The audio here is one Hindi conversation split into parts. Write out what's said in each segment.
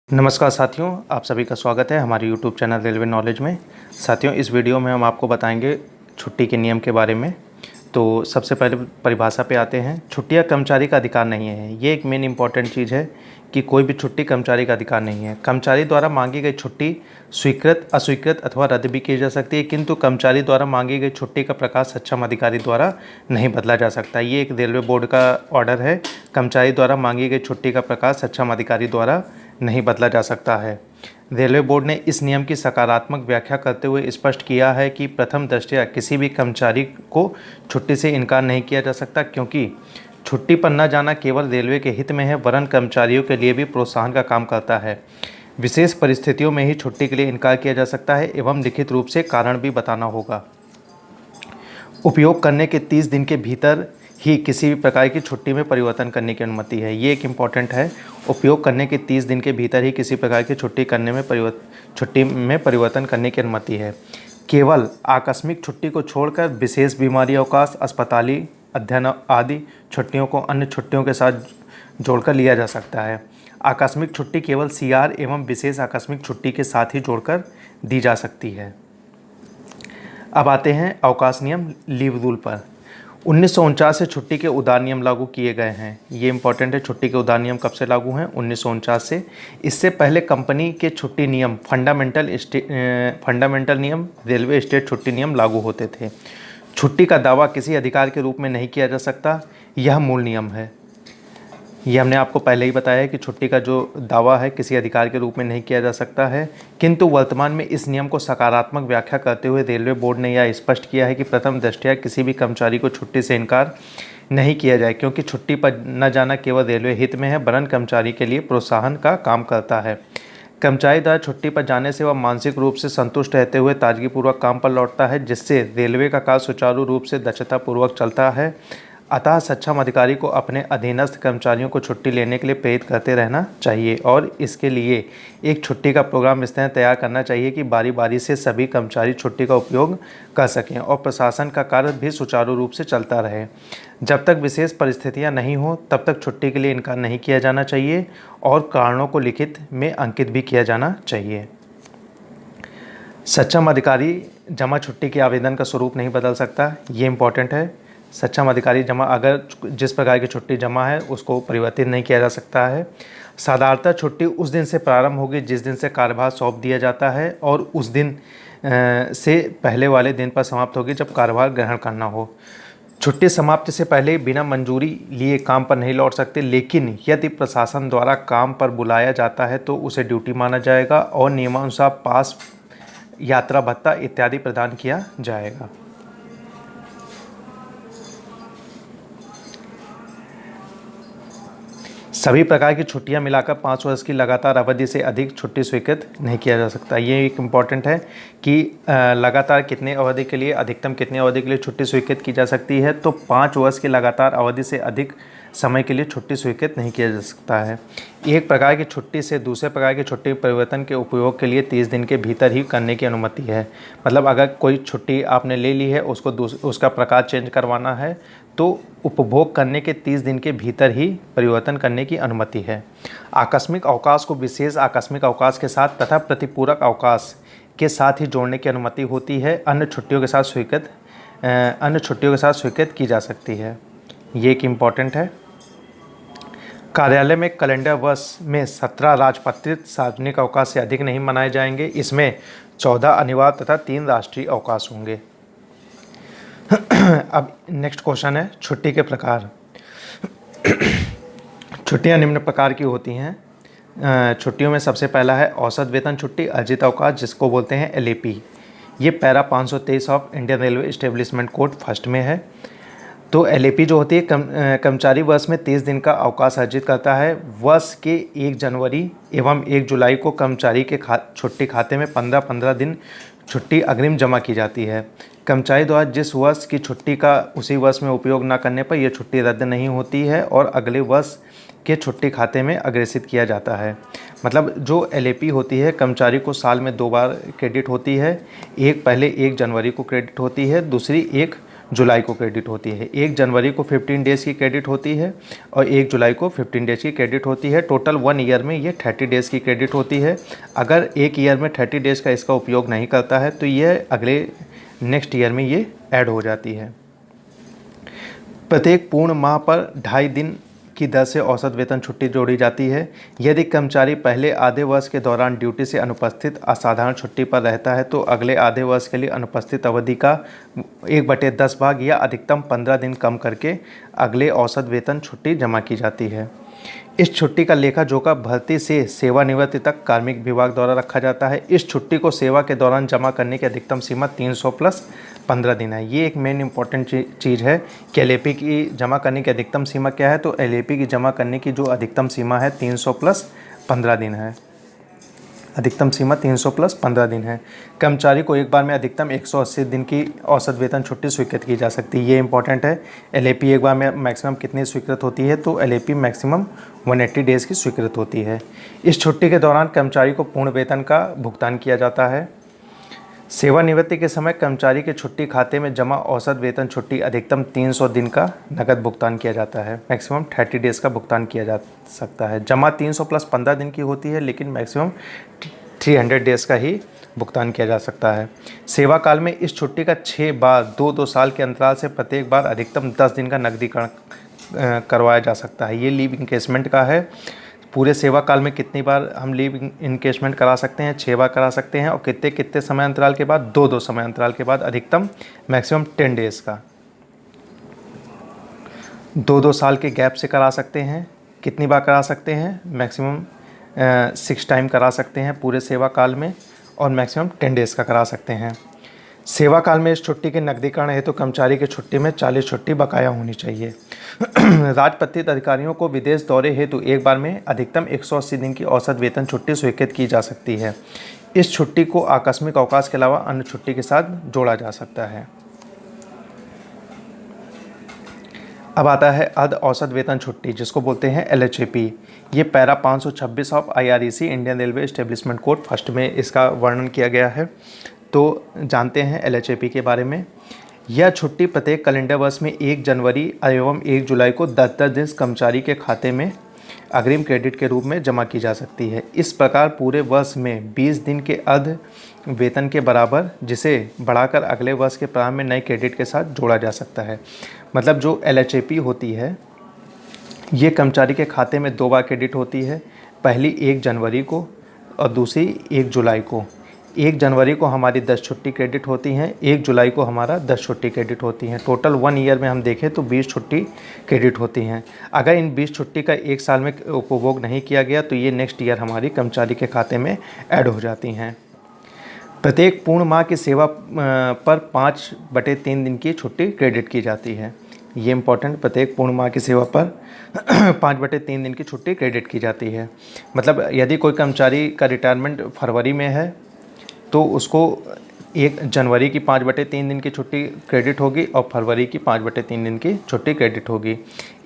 नमस्कार साथियों, आप सभी का स्वागत है हमारे यूट्यूब चैनल रेलवे नॉलेज में। साथियों, इस वीडियो में हम आपको बताएंगे छुट्टी के नियम के बारे में। तो सबसे पहले परिभाषा पे आते हैं। छुट्टियां कर्मचारी का अधिकार नहीं है। ये एक मेन इंपॉर्टेंट चीज़ है कि कोई भी छुट्टी कर्मचारी का अधिकार नहीं है। कर्मचारी द्वारा मांगी गई छुट्टी स्वीकृत, अस्वीकृत अथवा रद्द भी की जा सकती है, किंतु कर्मचारी द्वारा मांगी गई छुट्टी का प्रकार सक्षम अधिकारी द्वारा नहीं बदला जा सकता। ये एक रेलवे बोर्ड का ऑर्डर है। कर्मचारी द्वारा मांगी गई छुट्टी का प्रकार सक्षम अधिकारी द्वारा नहीं बदला जा सकता है। रेलवे बोर्ड ने इस नियम की सकारात्मक व्याख्या करते हुए स्पष्ट किया है कि प्रथम दृष्टया किसी भी कर्मचारी को छुट्टी से इनकार नहीं किया जा सकता, क्योंकि छुट्टी पर न जाना केवल रेलवे के हित में है, वरन कर्मचारियों के लिए भी प्रोत्साहन का काम करता है। विशेष परिस्थितियों में ही छुट्टी के लिए इनकार किया जा सकता है एवं लिखित रूप से कारण भी बताना होगा। उपयोग करने के 30 दिन के भीतर ही किसी भी प्रकार की छुट्टी में परिवर्तन करने की अनुमति है। ये एक इम्पॉर्टेंट है। उपयोग करने के 30 दिन के भीतर ही किसी प्रकार की छुट्टी में परिवर्तन करने की अनुमति है। केवल आकस्मिक छुट्टी को छोड़कर विशेष बीमारी अवकाश, अस्पताली अध्ययन आदि छुट्टियों को अन्य छुट्टियों के साथ जोड़कर लिया जा सकता है। आकस्मिक छुट्टी केवल CR एवं विशेष आकस्मिक छुट्टी के साथ ही जोड़कर दी जा सकती है। अब आते हैं अवकाश नियम लीव रूल पर। 1949 से छुट्टी के उदार नियम लागू किए गए हैं। ये इंपॉर्टेंट है। छुट्टी के उदार नियम कब से लागू हैं? 1949 से। इससे पहले कंपनी के छुट्टी नियम फंडामेंटल नियम, रेलवे स्टेट छुट्टी नियम लागू होते थे। छुट्टी का दावा किसी अधिकार के रूप में नहीं किया जा सकता, यह मूल नियम है। ये हमने आपको पहले ही बताया है कि छुट्टी का जो दावा है किसी अधिकार के रूप में नहीं किया जा सकता है, किंतु वर्तमान में इस नियम को सकारात्मक व्याख्या करते हुए रेलवे बोर्ड ने यह स्पष्ट किया है कि प्रथम दृष्टया किसी भी कर्मचारी को छुट्टी से इनकार नहीं किया जाए, क्योंकि छुट्टी पर न जाना केवल रेलवे हित में है, वरन कर्मचारी के लिए प्रोत्साहन का काम करता है। कर्मचारी द्वारा छुट्टी पर जाने से वह मानसिक रूप से संतुष्ट रहते हुए ताजगीपूर्वक काम पर लौटता है, जिससे रेलवे का कार्य सुचारू रूप से दक्षतापूर्वक चलता है। अतः सक्षम अधिकारी को अपने अधीनस्थ कर्मचारियों को छुट्टी लेने के लिए प्रेरित करते रहना चाहिए और इसके लिए एक छुट्टी का प्रोग्राम इस तरह तैयार करना चाहिए कि बारी बारी से सभी कर्मचारी छुट्टी का उपयोग कर सकें और प्रशासन का कार्य भी सुचारू रूप से चलता रहे। जब तक विशेष परिस्थितियां नहीं हो तब तक छुट्टी के लिए इनकार नहीं किया जाना चाहिए और कारणों को लिखित में अंकित भी किया जाना चाहिए। सक्षम अधिकारी जमा छुट्टी के आवेदन का स्वरूप नहीं बदल सकता। ये इम्पोर्टेंट है। सक्षम अधिकारी जमा अगर जिस प्रकार की छुट्टी जमा है उसको परिवर्तित नहीं किया जा सकता है। साधारणतः छुट्टी उस दिन से प्रारंभ होगी जिस दिन से कार्यभार सौंप दिया जाता है और उस दिन से पहले वाले दिन पर समाप्त होगी जब कार्यभार ग्रहण करना हो। छुट्टी समाप्ति से पहले बिना मंजूरी लिए काम पर नहीं लौट सकते, लेकिन यदि प्रशासन द्वारा काम पर बुलाया जाता है तो उसे ड्यूटी माना जाएगा और नियमानुसार पास, यात्रा भत्ता इत्यादि प्रदान किया जाएगा। सभी प्रकार की छुट्टियां मिलाकर 5 वर्ष की लगातार अवधि से अधिक छुट्टी स्वीकृत नहीं किया जा सकता। ये एक इम्पॉर्टेंट है कि लगातार कितने अवधि के लिए, अधिकतम कितनी अवधि के लिए छुट्टी स्वीकृत की जा सकती है। तो 5 वर्ष की लगातार अवधि से अधिक समय के लिए छुट्टी स्वीकृत नहीं किया जा सकता है। एक प्रकार की छुट्टी से दूसरे प्रकार की छुट्टी परिवर्तन के उपयोग के लिए 30 दिन के भीतर ही करने की अनुमति है। मतलब अगर कोई छुट्टी आपने ले ली है, उसका प्रकार चेंज करवाना है तो उपभोग करने के 30 दिन के भीतर ही परिवर्तन करने की अनुमति है। आकस्मिक अवकाश को विशेष आकस्मिक अवकाश के साथ तथा प्रतिपूरक अवकाश के साथ ही जोड़ने की अनुमति होती है। अन्य छुट्टियों के साथ स्वीकृत की जा सकती है। ये एक इम्पॉर्टेंट है। कार्यालय में कैलेंडर वर्ष में 17 राजपत्रित सार्वजनिक अवकाश से अधिक नहीं मनाए जाएंगे। इसमें 14 अनिवार्य तथा 3 राष्ट्रीय अवकाश होंगे। अब नेक्स्ट क्वेश्चन है छुट्टी के प्रकार। छुट्टियां निम्न प्रकार की होती हैं। छुट्टियों में सबसे पहला है औसत वेतन छुट्टी, अर्जित अवकाश, जिसको बोलते हैं LAP। ये para 523 of Indian railway establishment code first में है। तो LAP जो होती है, कर्मचारी वर्ष में 30 दिन का अवकाश अर्जित करता है। वर्ष के 1 जनवरी एवं 1 जुलाई को कर्मचारी के छुट्टी खाते में 15-15 दिन छुट्टी अग्रिम जमा की जाती है। कर्मचारी द्वारा जिस वर्ष की छुट्टी का उसी वर्ष में उपयोग न करने पर यह छुट्टी रद्द नहीं होती है और अगले वर्ष के छुट्टी खाते में अग्रेसित किया जाता है। मतलब जो LAP होती है, कर्मचारी को साल में 2 बार क्रेडिट होती है। एक पहले 1 जनवरी को क्रेडिट होती है, दूसरी 1 जुलाई को क्रेडिट होती है। 1 जनवरी को 15 डेज़ की क्रेडिट होती है और 1 जुलाई को 15 डेज़ की क्रेडिट होती है। टोटल 1 ईयर में ये 30 डेज़ की क्रेडिट होती है। अगर 1 ईयर में 30 डेज़ का इसका उपयोग नहीं करता है तो ये अगले नेक्स्ट ईयर में ये ऐड हो जाती है। प्रत्येक पूर्ण माह पर 2.5 दिन की दर से औसत वेतन छुट्टी जोड़ी जाती है। यदि कर्मचारी पहले आधे वर्ष के दौरान ड्यूटी से अनुपस्थित असाधारण छुट्टी पर रहता है तो अगले आधे वर्ष के लिए अनुपस्थित अवधि का 1/10 भाग या अधिकतम 15 दिन कम करके अगले औसत वेतन छुट्टी जमा की जाती है। इस छुट्टी का लेखा जोखा भर्ती से सेवानिवृत्ति तक कार्मिक विभाग द्वारा रखा जाता है। इस छुट्टी को सेवा के दौरान जमा करने की अधिकतम सीमा 300 प्लस 15 दिन है। ये एक मेन इंपॉर्टेंट चीज़ है कि एलएपी की जमा करने की अधिकतम सीमा क्या है। तो एलएपी की जमा करने की जो अधिकतम सीमा है 300 प्लस 15 दिन है। अधिकतम सीमा 300 प्लस 15 दिन है। कर्मचारी को एक बार में अधिकतम 180 दिन की औसत वेतन छुट्टी स्वीकृत की जा सकती है। ये इंपॉर्टेंट है। एलएपी एक बार में मैक्सिमम कितनी स्वीकृत होती है तो एलएपी मैक्सिमम 180 डेज़ की स्वीकृत होती है। इस छुट्टी के दौरान कर्मचारी को पूर्ण वेतन का भुगतान किया जाता है। सेवानिवृत्ति के समय कर्मचारी के छुट्टी खाते में जमा औसत वेतन छुट्टी अधिकतम 300 दिन का नकद भुगतान किया जाता है। मैक्सिमम 30 डेज़ का भुगतान किया जा सकता है। जमा 300 प्लस 15 दिन की होती है लेकिन मैक्सिमम 300 डेज़ का ही भुगतान किया जा सकता है। सेवा काल में इस छुट्टी का 6 बार 2-2 साल के अंतराल से प्रत्येक बार अधिकतम 10 दिन का नकदीकरण करवाया जा सकता है। ये लीव इंकेशमेंट का है। पूरे सेवा काल में कितनी बार हम लीव इंकेशमेंट करा सकते हैं? 6 बार करा सकते हैं। और कितने कितने समय अंतराल के बाद? 2-2 समय अंतराल के बाद अधिकतम मैक्सिमम 10 डेज़ का 2-2 साल के गैप से करा सकते हैं। कितनी बार करा सकते हैं? मैक्सिमम 6 टाइम करा सकते हैं पूरे सेवा काल में और मैक्सिमम 10 डेज़ का करा सकते हैं। सेवा काल में इस छुट्टी के नकदीकरण हेतु कर्मचारी की छुट्टी में 40 छुट्टी बकाया होनी चाहिए। राजपत्रित अधिकारियों को विदेश दौरे हेतु एक बार में अधिकतम 180 दिन की औसत वेतन छुट्टी स्वीकृत की जा सकती है। इस छुट्टी को आकस्मिक अवकाश के अलावा अन्य छुट्टी के साथ जोड़ा जा सकता है। अब आता है अर्ध औसत वेतन छुट्टी जिसको बोलते हैं LHAP। ये para 526 of IREC Indian railway establishment code first में इसका वर्णन किया गया है। तो जानते हैं LHAP के बारे में। यह छुट्टी प्रत्येक कैलेंडर वर्ष में 1 जनवरी एवं 1 जुलाई को 10-10 दिन कर्मचारी के खाते में अग्रिम क्रेडिट के रूप में जमा की जा सकती है। इस प्रकार पूरे वर्ष में 20 दिन के अर्ध वेतन के बराबर जिसे बढ़ाकर अगले वर्ष के प्रारंभ में नए क्रेडिट के साथ जोड़ा जा सकता है। मतलब जो LHAP होती है ये कर्मचारी के खाते में 2 बार क्रेडिट होती है। पहली 1 जनवरी को और दूसरी 1 जुलाई को। 1 जनवरी को हमारी 10 छुट्टी क्रेडिट होती हैं, 1 जुलाई को हमारा 10 छुट्टी क्रेडिट होती हैं। टोटल 1 ईयर में हम देखें तो 20 छुट्टी क्रेडिट होती हैं। अगर इन 20 छुट्टी का 1 साल में उपभोग नहीं किया गया तो ये नेक्स्ट ईयर हमारी कर्मचारी के खाते में ऐड हो जाती हैं। प्रत्येक पूर्ण माह की सेवा पर 5/3 दिन की छुट्टी क्रेडिट की जाती है। ये इंपॉर्टेंट, प्रत्येक पूर्ण माह की सेवा पर 5/3 दिन की छुट्टी क्रेडिट की जाती है। मतलब यदि कोई कर्मचारी का रिटायरमेंट फरवरी में है तो उसको 1 जनवरी की 5/3 दिन की छुट्टी क्रेडिट होगी और फरवरी की 5/3 दिन की छुट्टी क्रेडिट होगी।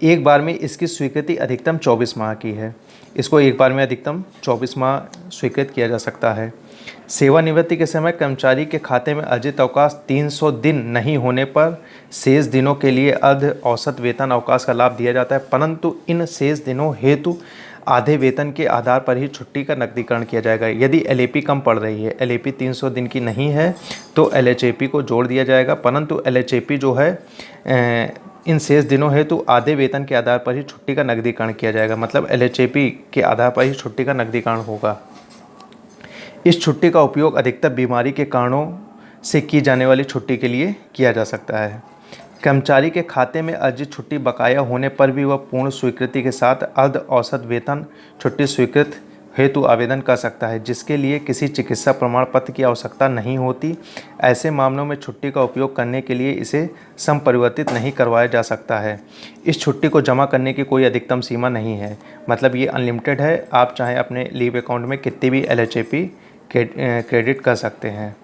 एक बार में इसकी स्वीकृति अधिकतम 24 माह की है। इसको एक बार में अधिकतम 24 माह स्वीकृत किया जा सकता है। सेवानिवृत्ति के समय कर्मचारी के खाते में अर्जित अवकाश 300 दिन नहीं होने पर शेष दिनों के लिए अर्ध औसत वेतन अवकाश का लाभ दिया जाता है, परंतु इन शेष दिनों हेतु आधे वेतन के आधार पर ही छुट्टी का नकदीकरण किया जाएगा। यदि LAP कम पड़ रही है, LAP 300 दिन की नहीं है तो LHAP को जोड़ दिया जाएगा, परंतु LHAP जो है इन शेष दिनों हेतु आधे वेतन के आधार पर ही छुट्टी का नकदीकरण किया जाएगा। मतलब LHAP के आधार पर ही छुट्टी का नकदीकरण होगा। इस छुट्टी का उपयोग अधिकतर बीमारी के कारणों से की जाने वाली छुट्टी के लिए किया जा सकता है। कर्मचारी के खाते में अर्जित छुट्टी बकाया होने पर भी वह पूर्ण स्वीकृति के साथ अर्ध औसत वेतन छुट्टी स्वीकृत हेतु आवेदन कर सकता है, जिसके लिए किसी चिकित्सा प्रमाण पत्र की आवश्यकता नहीं होती। ऐसे मामलों में छुट्टी का उपयोग करने के लिए इसे संपरिवर्तित नहीं करवाया जा सकता है। इस छुट्टी को जमा करने की कोई अधिकतम सीमा नहीं है। मतलब ये अनलिमिटेड है। आप चाहे अपने लीव अकाउंट में कितनी भी LHAP क्रेडिट कर सकते हैं।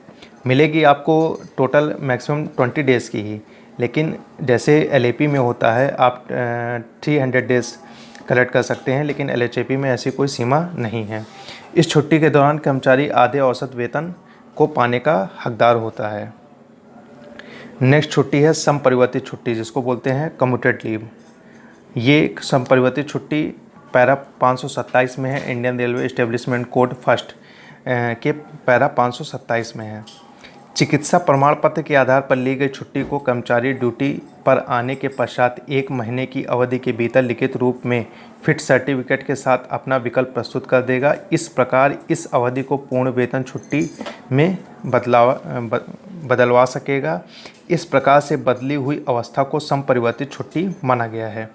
मिलेगी आपको टोटल मैक्सिमम 20 डेज़ की ही, लेकिन जैसे LAP में होता है आप 300 डेज़ कलेक्ट कर सकते हैं, लेकिन LHAP में ऐसी कोई सीमा नहीं है। इस छुट्टी के दौरान कर्मचारी आधे औसत वेतन को पाने का हकदार होता है। नेक्स्ट छुट्टी है संपरिवर्तित छुट्टी, जिसको बोलते हैं कम्यूटेड लीव। ये एक संपरिवर्तित छुट्टी पैरा 527 में है, Indian railway establishment code first के पैरा 527 में है। चिकित्सा प्रमाण पत्र के आधार पर ली गई छुट्टी को कर्मचारी ड्यूटी पर आने के पश्चात 1 महीने की अवधि के भीतर लिखित रूप में फिट सर्टिफिकेट के साथ अपना विकल्प प्रस्तुत कर देगा। इस प्रकार इस अवधि को पूर्ण वेतन छुट्टी में बदलवा सकेगा। इस प्रकार से बदली हुई अवस्था को संपरिवर्तित छुट्टी माना गया है।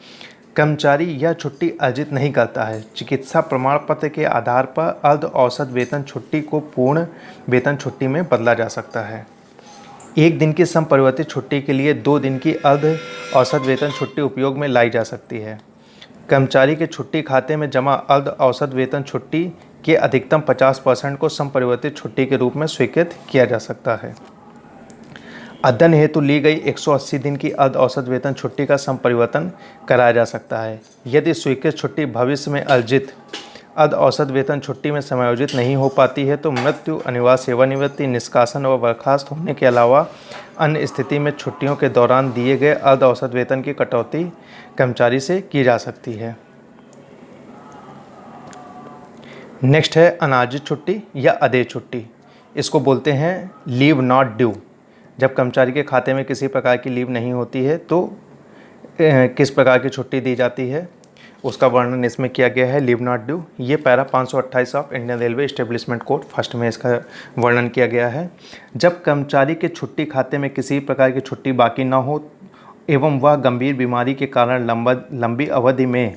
कर्मचारी यह छुट्टी अर्जित नहीं करता है। चिकित्सा प्रमाण पत्र के आधार पर अर्ध औसत वेतन छुट्टी को पूर्ण वेतन छुट्टी में बदला जा सकता है। 1 दिन की संपरिवर्तित छुट्टी के लिए 2 दिन की अर्ध औसत वेतन छुट्टी उपयोग में लाई जा सकती है। कर्मचारी के छुट्टी खाते में जमा अर्ध औसत वेतन छुट्टी के अधिकतम 50% को संपरिवर्तित छुट्टी के रूप में स्वीकृत किया जा सकता है। अध्ययन हेतु ली गई 180 दिन की अर्ध औसत वेतन छुट्टी का संपरिवर्तन कराया जा सकता है। यदि स्वीकृत छुट्टी भविष्य में अर्जित अर्ध औसत वेतन छुट्टी में समायोजित नहीं हो पाती है तो मृत्यु, अनिवार्य सेवानिवृत्ति, निष्कासन और बर्खास्त होने के अलावा अन्य स्थिति में छुट्टियों के दौरान दिए गए अर्ध औसत वेतन की कटौती कर्मचारी से की जा सकती है। नेक्स्ट है अनार्जित छुट्टी या अदेय छुट्टी। इसको बोलते हैं लीव नॉट ड्यू। जब कर्मचारी के खाते में किसी प्रकार की लीव नहीं होती है तो किस प्रकार की छुट्टी दी जाती है उसका वर्णन इसमें किया गया है, लीव नॉट ड्यू। ये para 528 of Indian railway establishment code first में इसका वर्णन किया गया है। जब कर्मचारी के छुट्टी खाते में किसी प्रकार की छुट्टी बाकी ना हो एवं वह गंभीर बीमारी के कारण लंबी अवधि में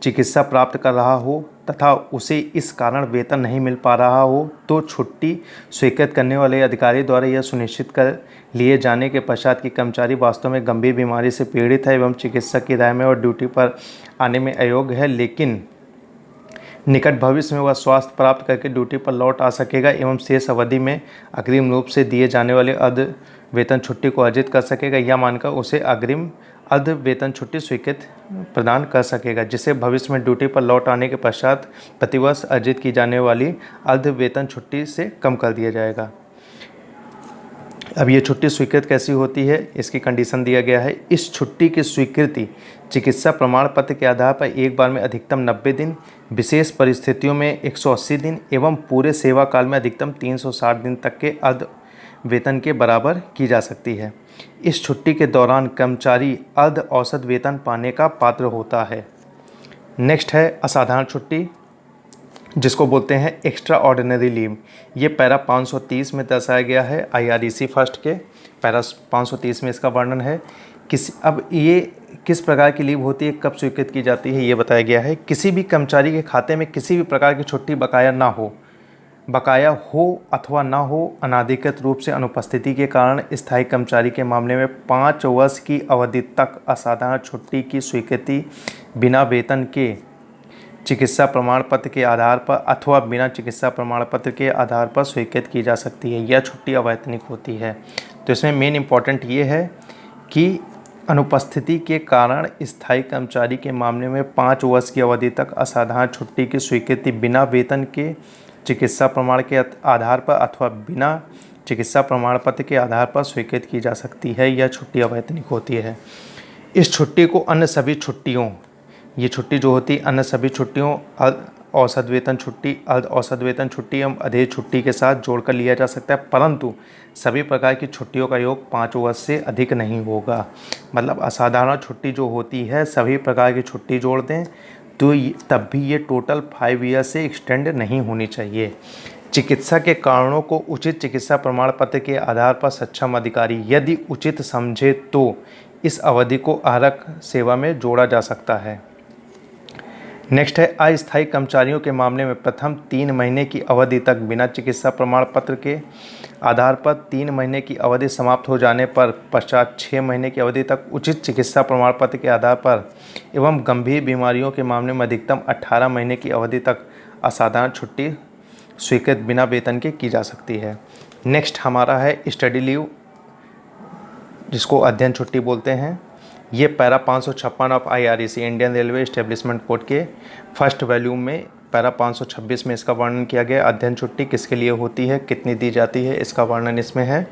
चिकित्सा प्राप्त कर रहा हो तथा उसे इस कारण वेतन नहीं मिल पा रहा हो तो छुट्टी स्वीकृत करने वाले अधिकारी द्वारा यह सुनिश्चित कर लिए जाने के पश्चात कि कर्मचारी वास्तव में गंभीर बीमारी से पीड़ित है एवं चिकित्सक की राय में और ड्यूटी पर आने में अयोग्य है, लेकिन निकट भविष्य में वह स्वास्थ्य प्राप्त करके ड्यूटी पर लौट आ सकेगा एवं शेष अवधि में अग्रिम रूप से दिए जाने वाले अर्ध वेतन छुट्टी को अर्जित कर सकेगा, यह मानकर उसे अग्रिम अर्ध वेतन छुट्टी स्वीकृत प्रदान कर सकेगा, जिसे भविष्य में ड्यूटी पर लौट आने के पश्चात प्रतिवर्ष अर्जित की जाने वाली अर्ध वेतन छुट्टी से कम कर दिया जाएगा। अब ये छुट्टी स्वीकृत कैसी होती है, इसकी कंडीशन दिया गया है। इस छुट्टी की स्वीकृति चिकित्सा प्रमाण पत्र के आधार पर एक बार में अधिकतम 90 दिन, विशेष परिस्थितियों में 180 दिन एवं पूरे सेवा काल में अधिकतम 360 दिन तक के अर्ध वेतन के बराबर की जा सकती है। इस छुट्टी के दौरान कर्मचारी अर्ध औसत वेतन पाने का पात्र होता है। नेक्स्ट है असाधारण छुट्टी, जिसको बोलते हैं एक्स्ट्रा ऑर्डिनरी लीव। ये पैरा 530 में दर्शाया गया है, IREC फर्स्ट के पैरा 530 में इसका वर्णन है। अब ये किस प्रकार की लीव होती है, कब स्वीकृत की जाती है, ये बताया गया है। किसी भी कर्मचारी के खाते में किसी भी प्रकार की छुट्टी बकाया हो अथवा ना हो, अनाधिकृत रूप से अनुपस्थिति के कारण स्थायी कर्मचारी के मामले में 5 वर्ष की अवधि तक असाधारण छुट्टी की स्वीकृति बिना वेतन के चिकित्सा प्रमाण पत्र के आधार पर अथवा बिना चिकित्सा प्रमाण पत्र के आधार पर स्वीकृत की जा सकती है। यह छुट्टी अवैतनिक होती है। तो इसमें मेन इम्पॉर्टेंट ये है कि अनुपस्थिति के कारण स्थायी कर्मचारी के मामले में 5 वर्ष की अवधि तक असाधारण छुट्टी की स्वीकृति बिना वेतन के चिकित्सा प्रमाण के आधार पर अथवा बिना चिकित्सा प्रमाण पत्र के आधार पर स्वीकृत की जा सकती है। यह छुट्टी अवैतनिक होती है। इस छुट्टी को अन्य सभी छुट्टियों, ये छुट्टी जो होती है अन्य सभी छुट्टियों, औसत वेतन छुट्टी, अर्ध औसत वेतन छुट्टी एवं अधेय छुट्टी के साथ जोड़कर लिया जा सकता है, परंतु सभी प्रकार की छुट्टियों का योग 5 वर्ष से अधिक नहीं होगा। मतलब असाधारण छुट्टी जो होती है, सभी प्रकार की छुट्टी जोड़ दें तो तब भी ये टोटल 5 ईयर से एक्सटेंड नहीं होनी चाहिए। चिकित्सा के कारणों को उचित चिकित्सा प्रमाण पत्र के आधार पर सक्षम अधिकारी यदि उचित समझे तो इस अवधि को आरक सेवा में जोड़ा जा सकता है। नेक्स्ट है अस्थायी कर्मचारियों के मामले में प्रथम 3 महीने की अवधि तक बिना चिकित्सा प्रमाण पत्र के आधार पर 3 महीने की अवधि समाप्त हो जाने पर पश्चात 6 महीने की अवधि तक उचित चिकित्सा प्रमाण पत्र के आधार पर एवं गंभीर बीमारियों के मामले में अधिकतम 18 महीने की अवधि तक असाधारण छुट्टी स्वीकृत बिना वेतन के की जा सकती है। नेक्स्ट हमारा है स्टडी लीव, जिसको अध्ययन छुट्टी बोलते हैं। ये para 556 of IREC Indian railway establishment code के फर्स्ट वॉल्यूम में पैरा 526 में इसका वर्णन किया गया। अध्ययन छुट्टी किसके लिए होती है, कितनी दी जाती है, इसका वर्णन इसमें है।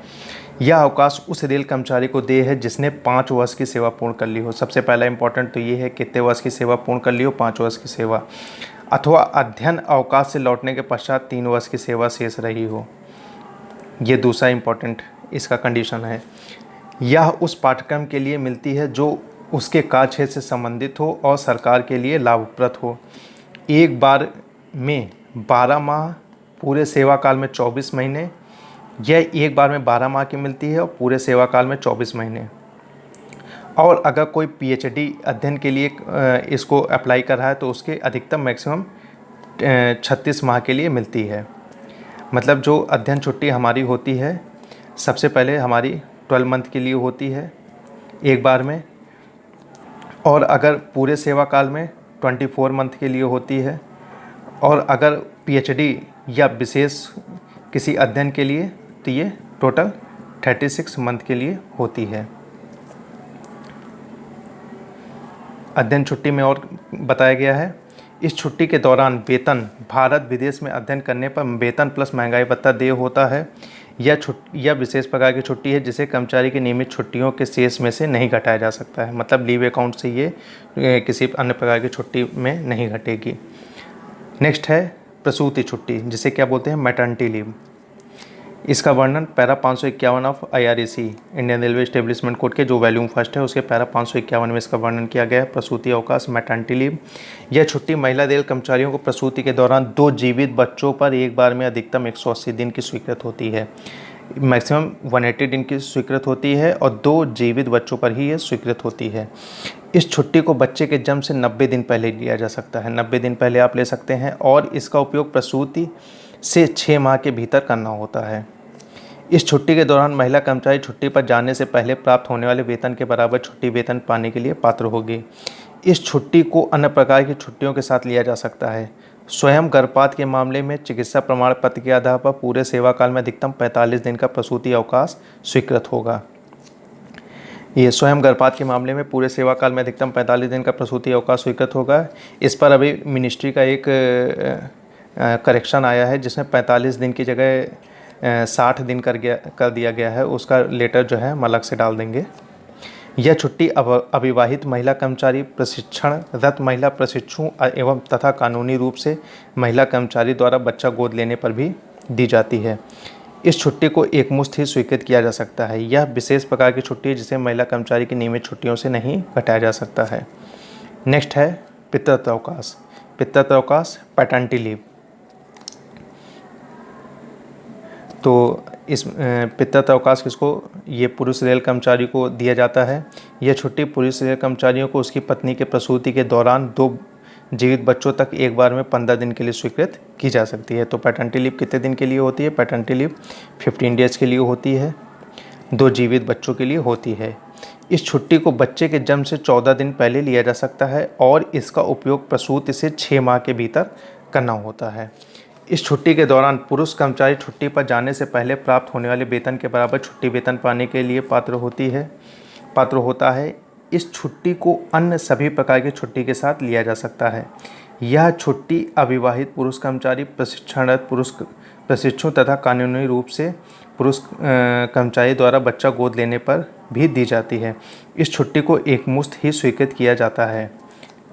यह अवकाश उस रेल कर्मचारी को दे है जिसने 5 वर्ष की सेवा पूर्ण कर ली हो। सबसे पहला इंपॉर्टेंट तो ये है कितने वर्ष की सेवा पूर्ण कर ली हो, 5 वर्ष की सेवा, अथवा अध्ययन अवकाश से लौटने के पश्चात 3 वर्ष की सेवा शेष रही हो। ये दूसरा इंपॉर्टेंट इसका कंडीशन है। यह उस पाठ्यक्रम के लिए मिलती है जो उसके कार्य क्षेत्र से संबंधित हो और सरकार के लिए लाभप्रद हो। एक बार में 12 माह, पूरे सेवा काल में 24 महीने। यह एक बार में 12 माह की मिलती है और पूरे सेवा काल में 24 महीने। और अगर कोई पीएचडी अध्ययन के लिए इसको अप्लाई कर रहा है तो उसके अधिकतम मैक्सिमम 36 माह के लिए मिलती है। मतलब जो अध्ययन छुट्टी हमारी होती है, सबसे पहले हमारी 12 मंथ के लिए होती है एक बार में, और अगर पूरे सेवा काल में 24 मंथ के लिए होती है, और अगर पीएचडी या विशेष किसी अध्ययन के लिए तो ये टोटल 36 मंथ के लिए होती है। अध्ययन छुट्टी में और बताया गया है, इस छुट्टी के दौरान वेतन भारत विदेश में अध्ययन करने पर वेतन प्लस महंगाई भत्ता देय होता है। यह विशेष प्रकार की छुट्टी है जिसे कर्मचारी की नियमित छुट्टियों के शेष में से नहीं घटाया जा सकता है। मतलब लीव अकाउंट से ये किसी अन्य प्रकार की छुट्टी में नहीं घटेगी। नेक्स्ट है प्रसूति छुट्टी, जिसे क्या बोलते हैं, मैटर्निटी लीव। इसका वर्णन para 551 of IRAC Indian railway establishment code के जो वॉल्यूम फर्स्ट है उसके पैरा 551 में इसका वर्णन किया गया है। प्रसूति अवकाश, मैटर्निटी लीव। यह छुट्टी महिला रेल कर्मचारियों को प्रसूति के दौरान 2 जीवित बच्चों पर एक बार में अधिकतम 180 दिन की स्वीकृत होती है। मैक्सिमम 180 दिन की स्वीकृत होती है और 2 जीवित बच्चों पर ही ये स्वीकृत होती है। इस छुट्टी को बच्चे के जन्म से 90 दिन पहले लिया जा सकता है। 90 दिन पहले आप ले सकते हैं और इसका उपयोग प्रसूति से 6 माह के भीतर करना होता है। इस छुट्टी के दौरान महिला कर्मचारी छुट्टी पर जाने से पहले प्राप्त होने वाले वेतन के बराबर छुट्टी वेतन पाने के लिए पात्र होगी। इस छुट्टी को अन्य प्रकार की छुट्टियों के साथ लिया जा सकता है। स्वयं गर्भपात के मामले में चिकित्सा प्रमाण पत्र के आधार पर पूरे सेवा काल में अधिकतम 45 दिन का प्रसूति अवकाश स्वीकृत होगा। ये स्वयं गर्भपात के मामले में पूरे सेवा काल में अधिकतम 45 दिन का प्रसूति अवकाश स्वीकृत होगा। इस पर अभी मिनिस्ट्री का एक करेक्शन आया है जिसमें 45 दिन की जगह 60 दिन कर दिया गया है। उसका लेटर जो है हम अलग से डाल देंगे। यह छुट्टी अविवाहित महिला कर्मचारी, प्रशिक्षणरत महिला प्रशिक्षु एवं तथा कानूनी रूप से महिला कर्मचारी द्वारा बच्चा गोद लेने पर भी दी जाती है। इस छुट्टी को एकमुश्त ही स्वीकृत किया जा सकता है। यह विशेष प्रकार की छुट्टी है जिसे महिला कर्मचारी की नियमित छुट्टियों से नहीं घटाया जा सकता है। नेक्स्ट है पितृत्व अवकाश। पितृत्व अवकाश, पैटर्निटी लीव। तो इस पितृत्व अवकाश किसको, ये पुरुष रेल कर्मचारी को दिया जाता है। यह छुट्टी पुरुष रेल कर्मचारियों को उसकी पत्नी के प्रसूति के दौरान 2 जीवित बच्चों तक एक बार में 15 दिन के लिए स्वीकृत की जा सकती है। तो पैटर्निटी लीव कितने दिन के लिए होती है? पैटर्निटी लीव 15 डेज़ के लिए होती है, 2 जीवित बच्चों के लिए होती है। इस छुट्टी को बच्चे के जन्म से 14 दिन पहले लिया जा सकता है और इसका उपयोग प्रसूति से 6 माह के भीतर करना होता है। इस छुट्टी के दौरान पुरुष कर्मचारी छुट्टी पर जाने से पहले प्राप्त होने वाले वेतन के बराबर छुट्टी वेतन पाने के लिए पात्र होता है। इस छुट्टी को अन्य सभी प्रकार की छुट्टी के साथ लिया जा सकता है। यह छुट्टी अविवाहित पुरुष कर्मचारी, प्रशिक्षणरत पुरुष प्रशिक्षु तथा कानूनी रूप से पुरुष कर्मचारी द्वारा बच्चा गोद लेने पर भी दी जाती है। इस छुट्टी को एकमुश्त ही स्वीकृत किया जाता है।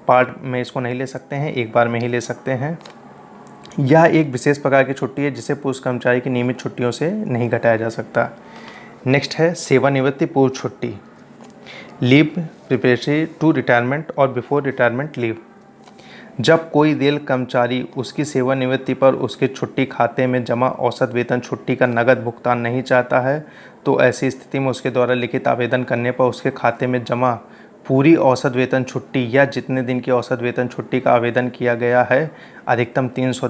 पार्ट में इसको नहीं ले सकते हैं, एक बार में ही ले सकते हैं। यह एक विशेष प्रकार की छुट्टी है जिसे पुरुष कर्मचारी की नियमित छुट्टियों से नहीं घटाया जा सकता। नेक्स्ट है सेवानिवृत्ति पूर्व छुट्टी, लीव प्रिपरेटरी टू रिटायरमेंट और बिफोर रिटायरमेंट लीव। जब कोई रेल कर्मचारी उसकी सेवानिवृत्ति पर उसके छुट्टी खाते में जमा औसत वेतन छुट्टी का नकद भुगतान नहीं चाहता है तो ऐसी स्थिति में उसके द्वारा लिखित आवेदन करने पर उसके खाते में जमा पूरी औसत वेतन छुट्टी या जितने दिन की औसत वेतन छुट्टी का आवेदन किया गया है अधिकतम 300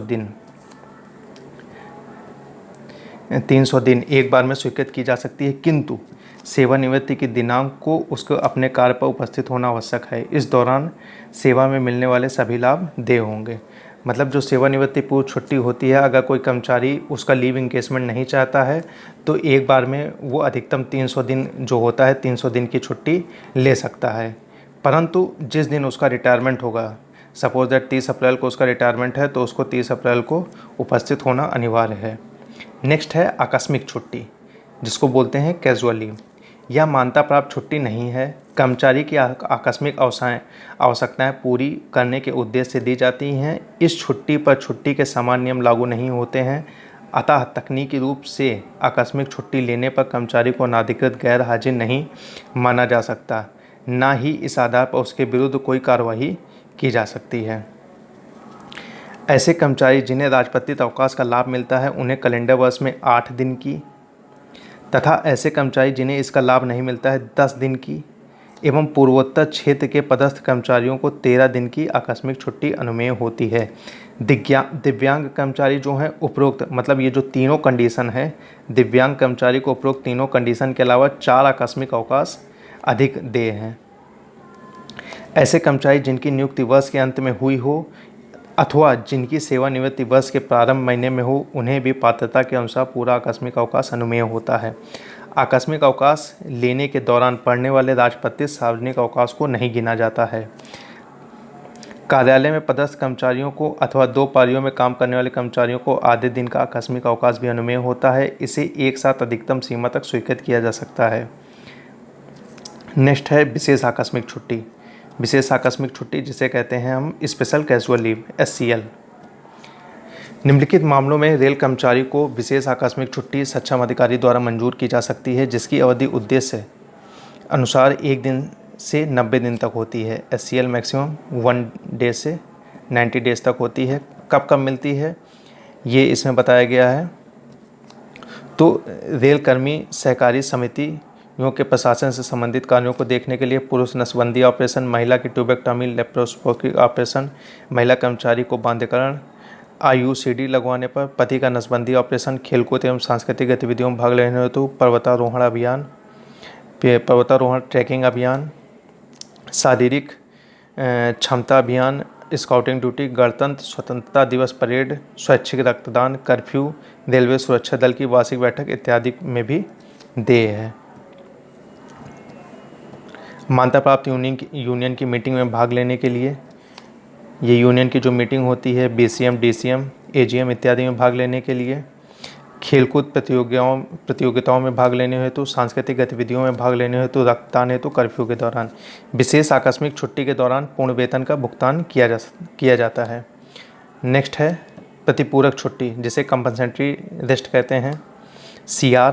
दिन एक बार में स्वीकृत की जा सकती है, किंतु सेवानिवृत्ति की दिनांक को उसको अपने कार्य पर उपस्थित होना आवश्यक है। इस दौरान सेवा में मिलने वाले सभी लाभ देय होंगे। मतलब जो सेवानिवृत्ति पूर्व छुट्टी होती है, अगर कोई कर्मचारी उसका लीव इंकेजमेंट नहीं चाहता है तो एक बार में वो अधिकतम 300 दिन जो होता है 300 दिन की छुट्टी ले सकता है। परंतु जिस दिन उसका रिटायरमेंट होगा सपोज दैट 30 अप्रैल को उसका रिटायरमेंट है तो उसको 30 अप्रैल को उपस्थित होना अनिवार्य है। नेक्स्ट है आकस्मिक छुट्टी, जिसको बोलते हैं कैजुअल लीव। यह मान्यता प्राप्त छुट्टी नहीं है। कर्मचारी की आकस्मिक आवश्यकताएं पूरी करने के उद्देश्य से दी जाती हैं। इस छुट्टी पर छुट्टी के समान नियम लागू नहीं होते हैं, अतः तकनीकी रूप से आकस्मिक छुट्टी लेने पर कर्मचारी को अनाधिकृत गैर हाजिर नहीं माना जा सकता, ना ही इस आधार पर उसके विरुद्ध कोई कार्रवाई की जा सकती है। ऐसे कर्मचारी जिन्हें राजपत्रित अवकाश का लाभ मिलता है उन्हें कैलेंडर वर्ष में 8 दिन की, तथा ऐसे कर्मचारी जिन्हें इसका लाभ नहीं मिलता है 10 दिन की, एवं पूर्वोत्तर क्षेत्र के पदस्थ कर्मचारियों को 13 दिन की आकस्मिक छुट्टी अनुमेय होती है। दिव्यांग कर्मचारी जो हैं उपरोक्त, मतलब ये जो तीनों कंडीशन है, दिव्यांग कर्मचारी को उपरोक्त तीनों कंडीशन के अलावा 4 आकस्मिक अवकाश अधिक देय हैं। ऐसे कर्मचारी जिनकी नियुक्ति वर्ष के अंत में हुई हो अथवा जिनकी सेवानिवृत्ति वर्ष के प्रारंभ महीने में हो, उन्हें भी पात्रता के अनुसार पूरा आकस्मिक अवकाश अनुमेय होता है। आकस्मिक अवकाश लेने के दौरान पड़ने वाले राजपत्रित सार्वजनिक अवकाश को नहीं गिना जाता है। कार्यालय में पदस्थ कर्मचारियों को अथवा 2 पारियों में काम करने वाले कर्मचारियों को आधे दिन का आकस्मिक अवकाश भी अनुमेय होता है। इसे एक साथ अधिकतम सीमा तक स्वीकृत किया जा सकता है। नेक्स्ट है विशेष आकस्मिक छुट्टी। विशेष आकस्मिक छुट्टी जिसे कहते हैं हम स्पेशल कैजुअल लीव, SCL। निम्नलिखित मामलों में रेल कर्मचारी को विशेष आकस्मिक छुट्टी सक्षम अधिकारी द्वारा मंजूर की जा सकती है, जिसकी अवधि उद्देश्य अनुसार 1 दिन से 90 दिन तक होती है। SCL मैक्सिमम 1 डे से 90 डेज तक होती है। कब कब मिलती है ये इसमें बताया गया है। तो रेल कर्मी सहकारी समितियों के प्रशासन से संबंधित कार्यों को देखने के लिए पुरुष नसबंदी ऑपरेशन, महिला की ट्यूबेक्टमी, लेप्रोस्कोपिक ऑपरेशन, महिला कर्मचारी को बांध्यकरण, IUCD लगवाने पर, पति का नसबंदी ऑपरेशन, खेलकूद एवं सांस्कृतिक गतिविधियों में भाग लेने हेतु पर्वतारोहण अभियान, पर्वतारोहण ट्रैकिंग अभियान, शारीरिक क्षमता अभियान, स्काउटिंग ड्यूटी, गणतंत्र स्वतंत्रता दिवस परेड, स्वैच्छिक रक्तदान, कर्फ्यू, रेलवे सुरक्षा दल की वार्षिक बैठक इत्यादि में भी देय है। मान्यता प्राप्त यूनियन की मीटिंग में भाग लेने के लिए, ये यूनियन की जो मीटिंग होती है BCM, DCM, AGM इत्यादि में भाग लेने के लिए, खेलकूद प्रतियोगिताओं में भाग लेने हेतु, सांस्कृतिक गतिविधियों में भाग लेने हेतु, रक्तदान हेतु, कर्फ्यू के दौरान, विशेष आकस्मिक छुट्टी के दौरान पूर्ण वेतन का भुगतान किया जाता है। नेक्स्ट है प्रतिपूरक छुट्टी, जिसे कंपनसेटरी रेस्ट कहते हैं, CR।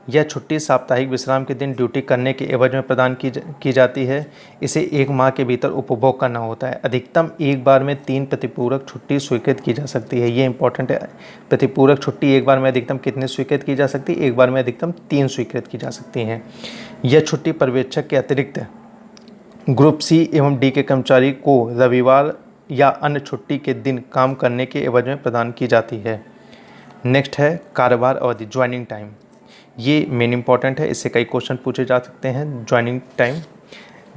यह छुट्टी साप्ताहिक विश्राम के दिन ड्यूटी करने के एवज में प्रदान की जाती है। इसे 1 माह के भीतर उपभोग करना होता है। अधिकतम एक बार में 3 प्रतिपूरक छुट्टी स्वीकृत की जा सकती है। ये इंपॉर्टेंट है। प्रतिपूरक छुट्टी एक बार में अधिकतम कितनी स्वीकृत की जा सकती है? एक बार में अधिकतम 3 स्वीकृत की जा सकती हैं। यह छुट्टी पर्यवेक्षक के अतिरिक्त ग्रुप C एवं D के कर्मचारी को रविवार या अन्य छुट्टी के दिन काम करने के एवज में प्रदान की जाती है। नेक्स्ट है कार्यभार अवधि, ज्वाइनिंग टाइम। ये मेन इंपॉर्टेंट है, इससे कई क्वेश्चन पूछे जा सकते हैं। ज्वाइनिंग टाइम,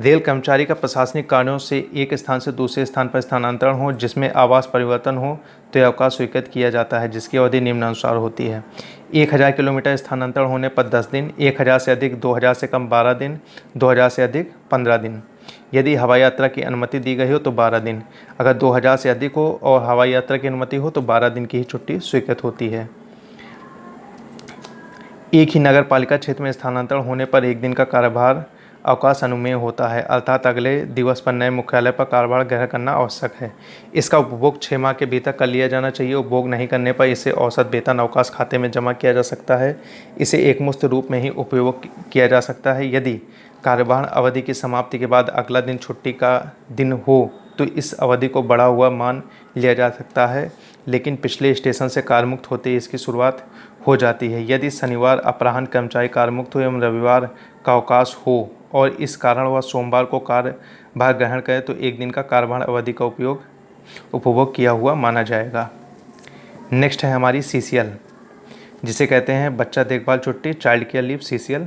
रेल कर्मचारी का प्रशासनिक कार्यों से एक स्थान से दूसरे स्थान पर स्थानांतरण हो, जिसमें आवास परिवर्तन हो, तो यह अवकाश स्वीकृत किया जाता है, जिसकी अवधि निम्नानुसार होती है। 1000 किलोमीटर स्थानांतरण होने पर 10 दिन, 1000 से अधिक 2000 से कम 12 दिन, 2000 से अधिक 15 दिन। यदि हवाई यात्रा की अनुमति दी गई हो तो 12 दिन। अगर 2000 से अधिक हो और हवाई यात्रा की अनुमति हो तो 12 दिन की ही छुट्टी स्वीकृत होती है। एक ही नगर पालिका क्षेत्र में स्थानांतरण होने पर 1 दिन का कार्यभार अवकाश अनुमेय होता है, अर्थात अगले दिवस पर नए मुख्यालय पर कार्यभार ग्रहण करना आवश्यक है। इसका उपभोग 6 माह के भीतर कर लिया जाना चाहिए। उपभोग नहीं करने पर इसे औसत वेतन अवकाश खाते में जमा किया जा सकता है। इसे एकमुश्त रूप में ही उपयोग किया जा सकता है। यदि कार्यभार अवधि की समाप्ति के बाद अगला दिन छुट्टी का दिन हो तो इस अवधि को बढ़ा हुआ मान लिया जा सकता है, लेकिन पिछले स्टेशन से कार्यमुक्त होते ही इसकी शुरुआत हो जाती है। यदि शनिवार अपराह्न कर्मचारी कार्यमुक्त हो एवं रविवार का अवकाश हो और इस कारण वह सोमवार को कार्यभार ग्रहण करे तो 1 दिन का कार्यभार अवधि का उपभोग किया हुआ माना जाएगा। नेक्स्ट है हमारी CCL, जिसे कहते हैं बच्चा देखभाल छुट्टी, चाइल्ड केयर लीव, CCL।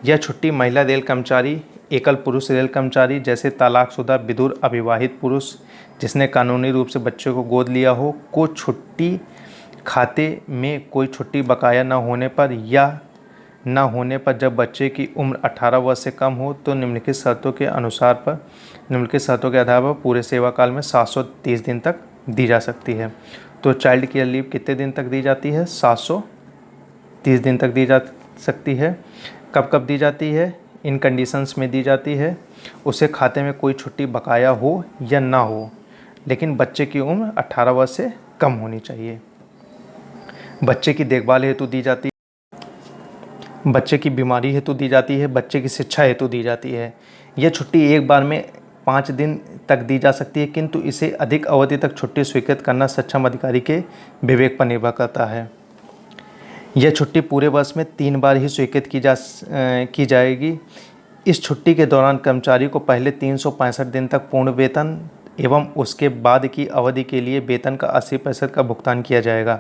यह छुट्टी महिला रेल कर्मचारी, एकल पुरुष रेल कर्मचारी जैसे तलाकशुदा विधुर अविवाहित पुरुष जिसने कानूनी रूप से बच्चे को गोद लिया हो को छुट्टी खाते में कोई छुट्टी बकाया न होने पर या न होने पर जब बच्चे की उम्र 18 वर्ष से कम हो तो निम्नलिखित शर्तों के आधार पर पूरे सेवा काल में 730 दिन तक दी जा सकती है। तो चाइल्ड केयर लीव कितने दिन तक दी जाती है? 730 दिन तक दी जा सकती है। कब कब दी जाती है? इन कंडीशंस में दी जाती है, उसे खाते में कोई छुट्टी बकाया हो या ना हो, लेकिन बच्चे की उम्र 18 वर्ष से कम होनी चाहिए। बच्चे की देखभाल हेतु दी जाती है, बच्चे की बीमारी हेतु दी जाती है, बच्चे की शिक्षा हेतु दी जाती है। यह छुट्टी एक बार में 5 दिन तक दी जा सकती है, किंतु इसे अधिक अवधि तक छुट्टी स्वीकृत करना सक्षम अधिकारी के विवेक पर निर्भर करता है। यह छुट्टी पूरे वर्ष में 3 बार ही स्वीकृत की जाएगी। इस छुट्टी के दौरान कर्मचारी को पहले 365 दिन तक पूर्ण वेतन एवं उसके बाद की अवधि के लिए वेतन का 80% का भुगतान किया जाएगा।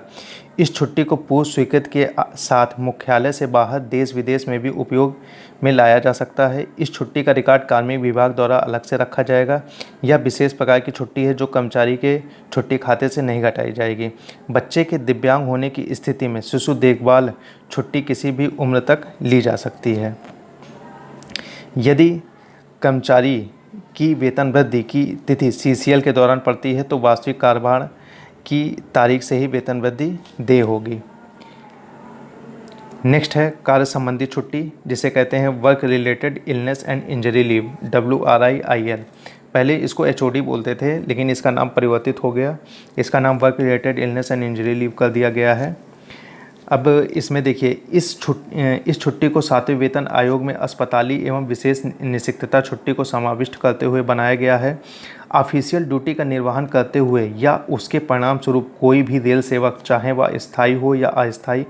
इस छुट्टी को पूर्व स्वीकृत के साथ मुख्यालय से बाहर देश विदेश में भी उपयोग में लाया जा सकता है। इस छुट्टी का रिकॉर्ड कार्मिक विभाग द्वारा अलग से रखा जाएगा। यह विशेष प्रकार की छुट्टी है जो कर्मचारी के छुट्टी खाते से नहीं घटाई जाएगी। बच्चे के दिव्यांग होने की स्थिति में शिशु देखभाल छुट्टी किसी भी उम्र तक ली जा सकती है। यदि कर्मचारी की वेतन वृद्धि की तिथि CCL के दौरान पड़ती है तो वास्तविक कार्यभार की तारीख से ही वेतन वृद्धि देय होगी। नेक्स्ट है कार्य संबंधी छुट्टी, जिसे कहते हैं work related illness and injury leave, WRIIL। पहले इसको HOD बोलते थे, लेकिन इसका नाम परिवर्तित हो गया। इसका नाम work related illness and injury leave कर दिया गया है। अब इसमें देखिए, इस छुट्टी को 7वें वेतन आयोग में अस्पताली एवं विशेष निषिक्तता छुट्टी को समाविष्ट करते हुए बनाया गया है। ऑफिशियल ड्यूटी का निर्वहन करते हुए या उसके परिणाम स्वरूप कोई भी रेल सेवक, चाहे वह स्थायी हो या अस्थायी,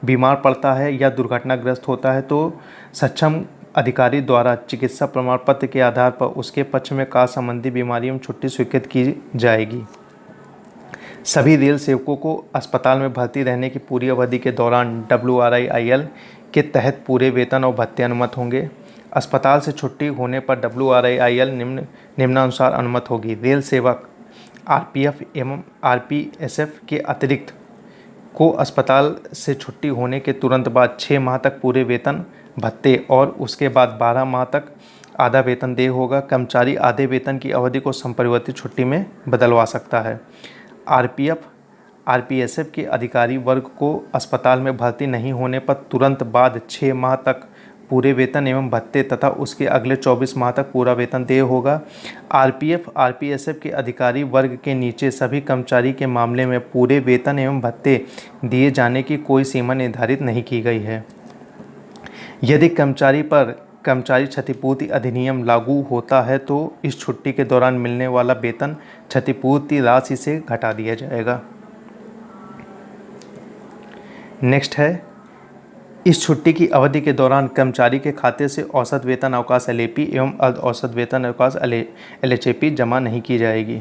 बीमार पड़ता है या दुर्घटनाग्रस्त होता है तो सक्षम अधिकारी द्वारा चिकित्सा प्रमाण पत्र के आधार पर उसके पक्ष में कार्य संबंधी बीमारी एवं छुट्टी स्वीकृत की जाएगी। सभी रेल सेवकों को अस्पताल में भर्ती रहने की पूरी अवधि के दौरान WRIIL के तहत पूरे वेतन और भत्ते अनुमत होंगे। अस्पताल से छुट्टी होने पर WRIIL निम्नानुसार अनुमत होगी। रेल सेवक RPF एवं RPSF के अतिरिक्त को अस्पताल से छुट्टी होने के तुरंत बाद 6 माह तक पूरे वेतन भत्ते और उसके बाद 12 माह तक आधा वेतन देय होगा। कर्मचारी आधे वेतन की अवधि को संपरिवर्तित छुट्टी में बदलवा सकता है। RPF RPSF के अधिकारी वर्ग को अस्पताल में भर्ती नहीं होने पर तुरंत बाद 6 माह तक पूरे वेतन एवं भत्ते तथा उसके अगले 24 माह तक पूरा वेतन देय होगा। RPF RPSF के अधिकारी वर्ग के नीचे सभी कर्मचारी के मामले में पूरे वेतन एवं भत्ते दिए जाने की कोई सीमा निर्धारित नहीं की गई है। यदि कर्मचारी पर कर्मचारी क्षतिपूर्ति अधिनियम लागू होता है तो इस छुट्टी के दौरान मिलने वाला वेतन क्षतिपूर्ति राशि से घटा दिया जाएगा। नेक्स्ट है, इस छुट्टी की अवधि के दौरान कर्मचारी के खाते से औसत वेतन अवकाश LAP एवं अर्ध औसत वेतन अवकाश LHAP जमा नहीं की जाएगी।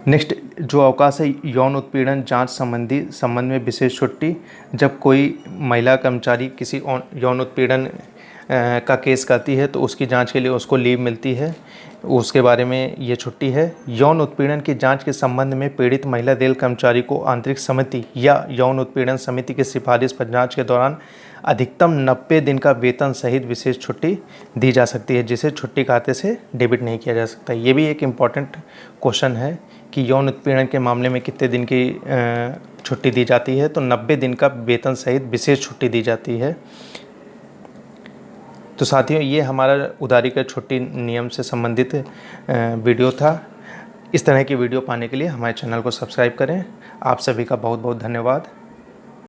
नेक्स्ट जो अवकाश है, यौन उत्पीड़न जांच संबंध में विशेष छुट्टी। जब कोई महिला कर्मचारी किसी यौन उत्पीड़न का केस करती है तो उसकी जांच के लिए उसको लीव मिलती है, उसके बारे में ये छुट्टी है। यौन उत्पीड़न की जांच के संबंध में पीड़ित महिला रेल कर्मचारी को आंतरिक समिति या यौन उत्पीड़न समिति की सिफारिश पर जांच के दौरान अधिकतम 90 दिन का वेतन सहित विशेष छुट्टी दी जा सकती है, जिसे छुट्टी खाते से डेबिट नहीं किया जा सकता। ये भी एक इम्पॉर्टेंट क्वेश्चन है कि यौन उत्पीड़न के मामले में कितने दिन की छुट्टी दी जाती है, तो 90 दिन का वेतन सहित विशेष छुट्टी दी जाती है। तो साथियों, ये हमारा उदारीकृत छुट्टी नियम से संबंधित वीडियो था। इस तरह की वीडियो पाने के लिए हमारे चैनल को सब्सक्राइब करें। आप सभी का बहुत बहुत धन्यवाद।